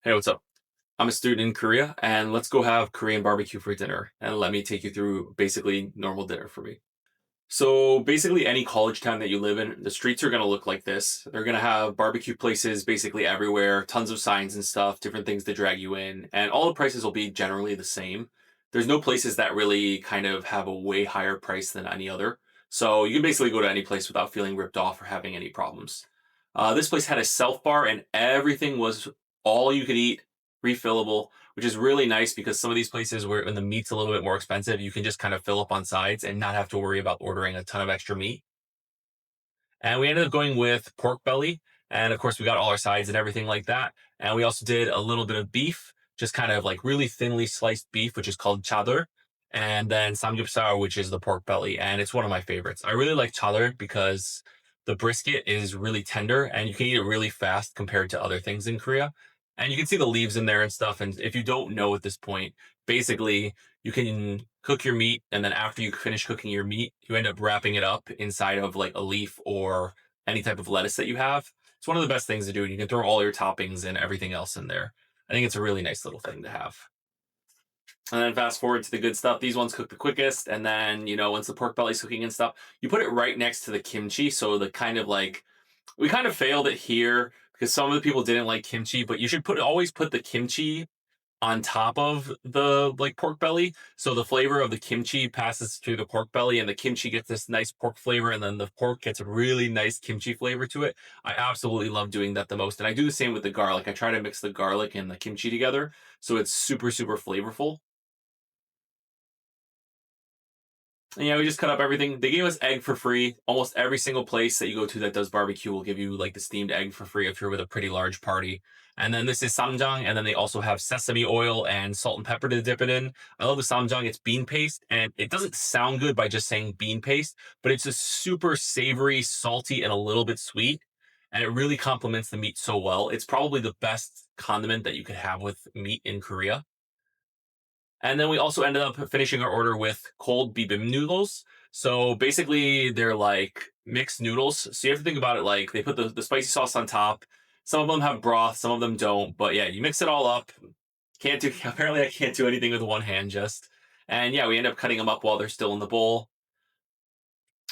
Hey, what's up? I'm a student in Korea, and let's go have Korean barbecue for dinner. And let me take you through basically normal dinner for me. So, basically, any college town that you live in, the streets are going to look like this. They're going to have barbecue places basically everywhere, tons of signs and stuff, different things to drag you in, and all the prices will be generally the same. There's no places that really kind of have a way higher price than any other. So, you can basically go to any place without feeling ripped off or having any problems. This place had a self bar, and everything was all you could eat, refillable, which is really nice because some of these places where when the meat's a little bit more expensive, you can just kind of fill up on sides and not have to worry about ordering a ton of extra meat. And we ended up going with pork belly. And of course, we got all our sides and everything like that. And we also did a little bit of beef, just kind of like really thinly sliced beef, which is called chador. And then samgyeopsal, which is the pork belly. And it's one of my favorites. I really like chador because the brisket is really tender and you can eat it really fast compared to other things in Korea. And you can see the leaves in there and stuff. And if you don't know at this point, basically you can cook your meat, and then after you finish cooking your meat you end up wrapping it up inside of like a leaf or any type of lettuce that you have. It's one of the best things to do, and you can throw all your toppings and everything else in there. I think it's a really nice little thing to have. And then fast forward to the good stuff. These ones cook the quickest, and then once the pork belly's cooking and stuff, you put it right next to the kimchi. So the kind of like we kind of failed it here because some of the people didn't like kimchi, but you should always put the kimchi on top of the like pork belly. So the flavor of the kimchi passes through the pork belly and the kimchi gets this nice pork flavor and then the pork gets a really nice kimchi flavor to it. I absolutely love doing that the most. And I do the same with the garlic. I try to mix the garlic and the kimchi together so it's super, super flavorful. And yeah, we just cut up everything. They gave us egg for free. Almost every single place that you go to that does barbecue will give you like the steamed egg for free if you're with a pretty large party. And then this is samjang, and then they also have sesame oil and salt and pepper to dip it in. I love the samjang. It's bean paste, and it doesn't sound good by just saying bean paste, but it's a super savory, salty, and a little bit sweet. And it really complements the meat so well. It's probably the best condiment that you could have with meat in Korea. And then we also ended up finishing our order with cold bibimbap noodles. So basically, they're like mixed noodles. So you have to think about it like they put the spicy sauce on top. Some of them have broth, some of them don't. But yeah, you mix it all up. Can't do apparently I can't do anything with one hand just. And yeah, we end up cutting them up while they're still in the bowl,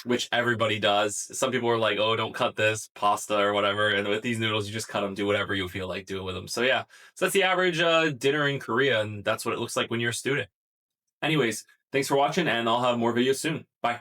which everybody does. Some people are like, "Oh, don't cut this pasta or whatever." And with these noodles, you just cut them, do whatever you feel like doing with them. So yeah, so that's the average dinner in Korea, and that's what it looks like when you're a student. Anyways, thanks for watching, and I'll have more videos soon. Bye.